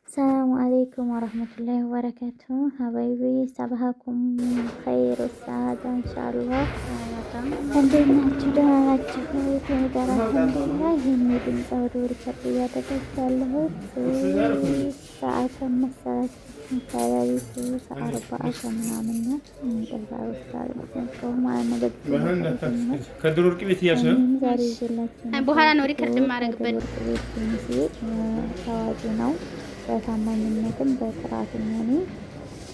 ሰላሙ አለይኩም ወረህመቱላሂ ወበረካቱሁ። ሀባይቢ ሰባሃኩም ኸይር ሰዓዳ ኢንሻአላህ። እንዴት ናችሁ? ደህና ናችሁ? ከእኔ ጋር አልሐምዱሊላህ። ይህን የድምፅ አውዲዮ ሪከርድ እያደረግኩ ያለሁት ሰዓት መሰላችሁ ከሌሊቱ ከአርባዓ ከምናምን ነው። እንደዛ ውስጥ አልሰው ማለት ነው። ከድሮ ወርቅ ቤት እያልሽ ነው። ዛሬ ይዤላችሁ በኋላ ነው ሪከርድ የማደርግበት። ወርቅ ቤት ታዋቂ ነው። በታማኝነትም በጥራትም ሆነ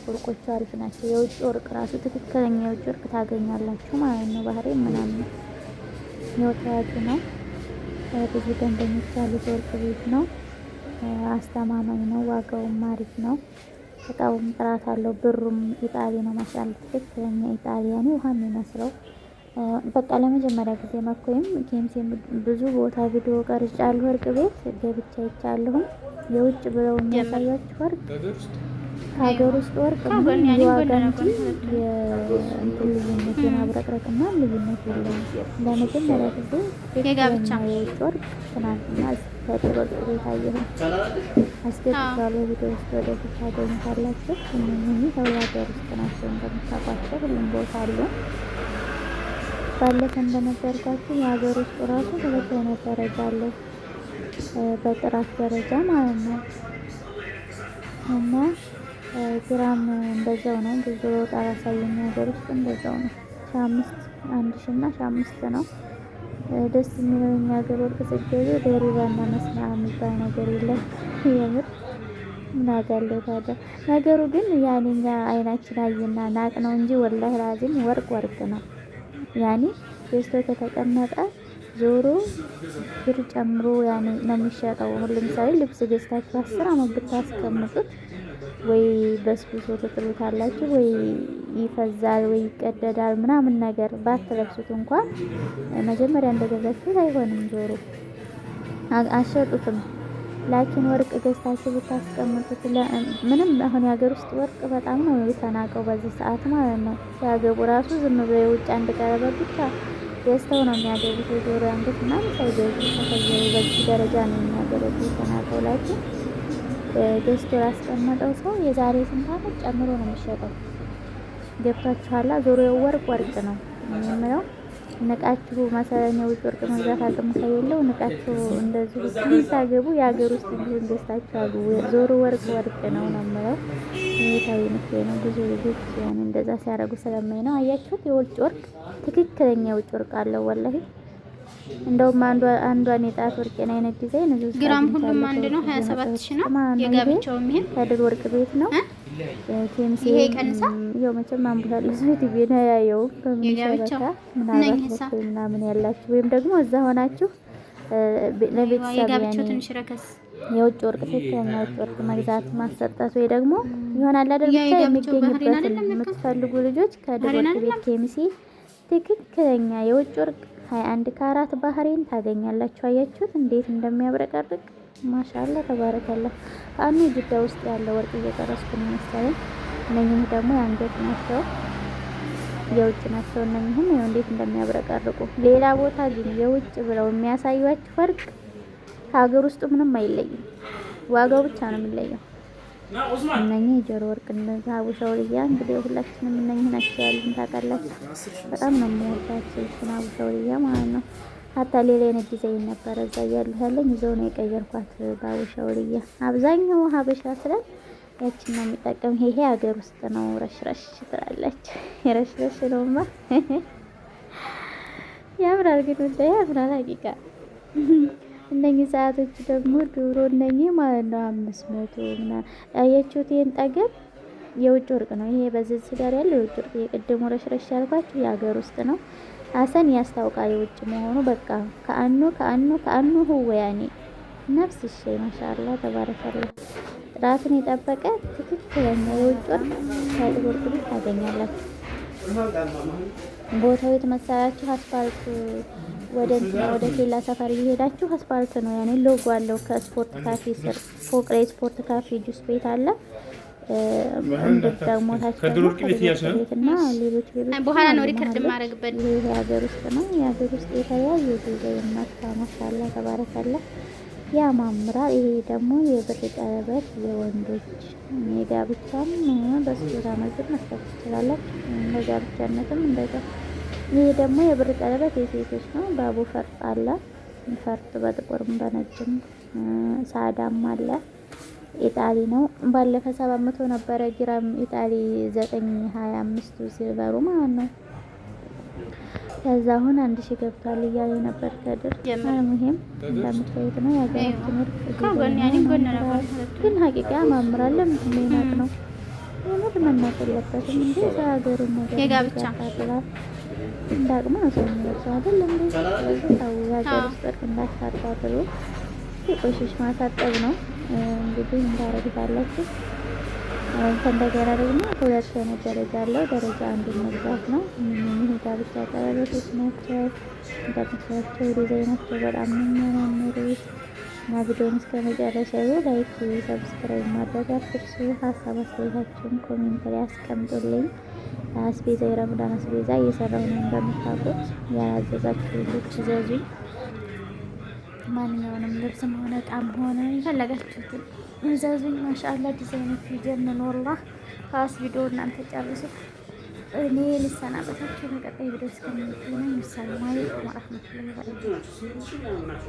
ወርቆቹ አሪፍ ናቸው። የውጭ ወርቅ ራሱ ትክክለኛ የውጭ ወርቅ ታገኛላችሁ ማለት ነው። ባህሬን ምናምን የወጣቱ ነው። ብዙ ደንበኞች ያሉት ወርቅ ቤት ነው። አስተማማኝ ነው። ዋጋውም አሪፍ ነው። እቃውም ጥራት አለው። ብሩም ኢጣሊ ነው። ማሻአላ ትክክለኛ ኢጣሊያኒ ውሃ የሚመስለው በቃ ለመጀመሪያ ጊዜ መኮይም ኬምሴ ብዙ ቦታ ቪዲዮ ቀርጫለሁ። ወርቅ ቤት ገብቻ ይቻለሁ። የውጭ ብለው የሚያሳያችሁ ወርቅ ከሀገር ውስጥ ወርቅ ምን ዋጋ እንጂ የእንትን ልዩነት የማብረቅረቅና ልዩነት የለውም። ለመጀመሪያ ጊዜ የጋብቻ የውጭ ወርቅ ትናንትና ከድር ወርቅ ቤት አየሁ። አስገብቻለሁ ቪዲዮ ውስጥ ወደፊት ታገኙታላችሁ። እነዚህ ሰው ሀገር ውስጥ ናቸው እንደምታውቋቸው ሁሉም ቦታ አሉ። ባለፈ እንደነገርኳችሁ የሀገር ውስጥ ራሱ ሁለት አይነት ደረጃ አለው በጥራት ደረጃ ማለት ነው። እና ግራም እንደዛው ነው። ብዙ ለውጥ አላሳየም። የሀገር ውስጥ እንደዛው ነው። 1,500 እና 1,500 ነው። ደስ የሚለው የሀገር ወርቅ ስትገዙ ደሪባና መስና የሚባል ነገር የለም። የምር ምን አጋለው ታዲያ። ነገሩ ግን ያኔኛ አይናችን አይና ናቅ ነው እንጂ ወላሂ ላዚም ወርቅ ወርቅ ነው። ያኔ ገዝቶ ከተቀመጠ ዞሮ ብር ጨምሮ ያኔ ነው የሚሸጠው። ሁሉም ሰው ልብስ ገዝታችሁ 10 ዓመት ብታስቀምጡት ወይ በስብሶ ትጥሉታላችሁ፣ ወይ ይፈዛል፣ ወይ ይቀደዳል ምናምን ነገር ባትለብሱት እንኳን መጀመሪያ እንደገዛችሁት አይሆንም። ዞሮ አሸጡትም። ላኪን ወርቅ ገዝታችሁ ብታስቀምጡት ምንም አሁን የሀገር ውስጥ ወርቅ በጣም ነው የተናቀው በዚህ ሰዓት ማለት ነው። ሲያገቡ ራሱ ዝም ብለው የውጭ አንድ ቀለበት ብቻ ገዝተው ነው የሚያገቡት። የጆሮ አንገት ምናምን ሳይገዙ ተከዘሩ። በዚህ ደረጃ ነው የሚያገቡት የተናቀው። ላኪን ገዝቶ ያስቀመጠው ሰው የዛሬ ስንት ዓመት ጨምሮ ነው የሚሸጠው። ገብታችኋላ? ዞሮ ወርቅ ወርቅ ነው የምለው። ንቃችሁ መሰለኝ የውጭ ወርቅ መግዛት አቅም ከሌለው ንቃችሁ እንደዚህ ሲታገቡ የሀገር ውስጥ ቢሆን ገዝታችሁ አሉ። ዞሮ ወርቅ ወርቅ ነው ነው የምለው። ይሄታዊ ነው። ብዙ ልጆች ያን እንደዛ ሲያደርጉ ስለማይ ነው። አያችሁት? የውጭ ወርቅ ትክክለኛ የውጭ ወርቅ አለው ወላሂ። እንደውም አንዷን የጣት ወርቄን አይነት ዲዛይን እዚህ ውስጥ ግራም ሁሉም አንድ ነው። 27,000 ነው። የጋብቻው የሚሄድ ከድር ወርቅ ቤት ነው። ኬምሲ ይሄ ይቀንሳል። ያው መቼም አንብታል እዚህ ቲቪ ነው ያየው በሚሰበካ ምናምን ያላችሁ ወይም ደግሞ እዛ ሆናችሁ ለቤተሰብ የጋብቻው ትንሽ ረከስ የውጭ ወርቅ ትክክለኛ የውጭ ወርቅ መግዛት ማሰጠት ወይ ደግሞ ይሆናል አይደል ብቻ የሚገኝበትን የምትፈልጉ ልጆች ከድር ወርቅ ቤት ኬምሲ ትክክለኛ የውጭ ወርቅ 21 ካራት ባህሬን ታገኛላችሁ። አያችሁት እንዴት እንደሚያብረቀርቅ ማሻአላ ተባረከላ። አሁን ጅዳ ውስጥ ያለ ወርቅ እየቀረስኩ ነው መሰለኝ። እነኚህ ደግሞ የአንገት ናቸው፣ የውጭ ናቸው። እነኚህም ይኸው እንዴት እንደሚያብረቀርቁ። ሌላ ቦታ ግን የውጭ ብለው የሚያሳዩአችሁ ወርቅ ከሀገር ውስጥ ምንም አይለይም፣ ዋጋው ብቻ ነው የሚለየው። እነኚህ የጆሮ ወርቅ እንደዛ አቡሻውልያ እንግዲህ ሁላችንም እነኚህ ናቸው ያሉን ታውቃላችሁ። በጣም ነው የምወዳቸው እሱን አቡሻውልያ ማለት ነው። ሀታ ሌላ አይነት ዲዛይን ነበረ እዛ ያለኝ እዛው ነው የቀየርኳት በአቡሻውልያ። አብዛኛው ሀበሻ ስለ ያችን ነው የሚጠቀም። ይሄ ሀገር ውስጥ ነው። ረሽረሽ ትላለች። ረሽረሽ ነውማ ያምራል። ግን ወላሂ ያምራል ሀቂቃ። እነኚህ ሰዓቶች ደግሞ ድሮ እነኚህ ማለት ነው 500 ምናምን ያያችሁት። ይሄን ጠገብ የውጭ ወርቅ ነው። ይሄ በዚህ ጋር ያለው የውጭ ወርቅ፣ የቅድሙ ረሽረሽ ያልኳችሁ የሀገር ውስጥ ነው። ሀሰን ያስታውቃል የውጭ መሆኑ። በቃ ከአኑ ሁወ ያኔ ነፍስ ሸይ ማሻአላ ተባረከላ። ራሱን የጠበቀ ትክክለኛ የውጭ ወርቅ ከድር ወርቅ ቤት ታገኛላችሁ። ቦታው የተመሰላችሁ አስፋልት ወደ ኬላ ሰፈር እየሄዳችሁ አስፋልት ነው። ያኔ ሎጎ አለው ከስፖርት ካፌ ስር ፎቅ ላይ ስፖርት ካፌ ጁስ ቤት አለ። ደግሞ ከድር ወርቅ ቤት እና ሌሎች በኋላ ነው ሪከርድ ማድረግበት። ይሄ የሀገር ውስጥ ነው። የሀገር ውስጥ የተለያዩ ዲዛይን ማሻአላ ተባረከላ። ያማምራል። ይሄ ደግሞ የብር ቀለበት የወንዶች የጋብቻም በስጦታ መልክ መስጠት ትችላላችሁ። ለጋብቻነትም እንደዛ። ይሄ ደግሞ የብር ቀለበት የሴቶች ነው። ባቡ ፈርጥ አለ። ፈርጥ በጥቁርም በነጭም ሳዳም አለ። ኢጣሊ ነው። ባለፈ 700 ነበረ ግራም ኢጣሊ 925 ሲልቨሩ ማለት ነው። ከዛ አሁን 1000 ገብቷል እያለ ነበር ከድር። አልሙሂም እንደምታዩት ነው የሀገራችን ወርቅ ግን ሀቂቃ ያማምራል። ለምንድን ነው ይናቅ ነው የምር መናቅ የለበትም እንዴ ሀገሩን ነገር ያቃጥላል። እንዳቅሙ ነው ሰው የሚለብሰው አይደለም እንዴ? ስለዚህ ሰው የሀገር ውስጥ ወርቅ እንዳታቃጥሉ። የቆሽሽ ማሳጠብ ነው እንግዲህ እንዳረግታላችሁ። ከእንደገና ደግሞ 2 አይነት ደረጃ አለው። ደረጃ 1 መግዛት ነው። ይሄ ጋብቻ ቀለበቶች ናቸው። እንደምታያቸው ዲዛይናቸው በጣም ነው የሚያማምሩት። እና ቪዲዮውን እስከ መጨረሻ ላይክ፣ ሰብስክራይብ ማድረግ አትርሱ። ሀሳብ አስተያየታችሁን ኮሜንት ላይ አስቀምጡልኝ። አስቤዛ የረመዳን አስቤዛ እየሰራሁ ነው እንደምታውቁት። ያላዘዛችሁ ልጆች እዘዙኝ። ማንኛውንም ልብስም ሆነ እቃም ሆነ የፈለጋችሁትን እዘዙኝ። ማሻአላ ዲዛይኖች ይጀምሩ። ወላሂ ካስ ቪዲዮ እናንተ ጨርሱት። እኔ ልሰናበታችሁ። በቀጣይ ቪዲዮ እስከምንገናኝ ሰላም አለይኩም ወራህመቱላሂ ወበረካቱሁ።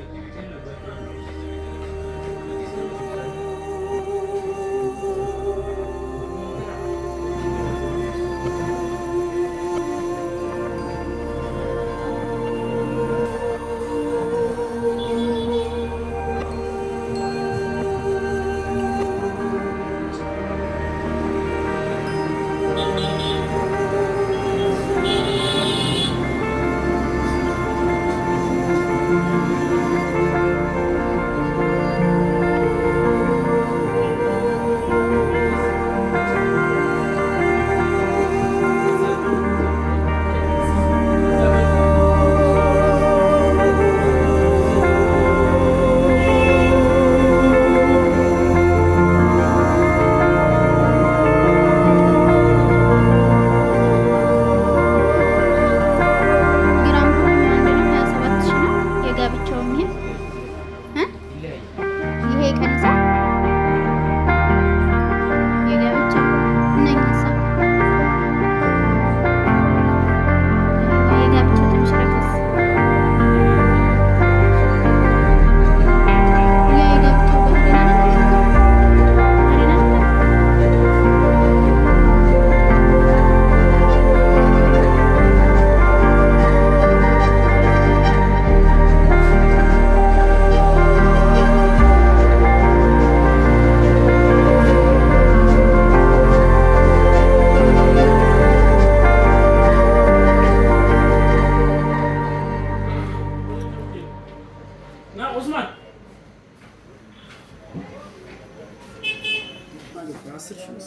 Asır şunu.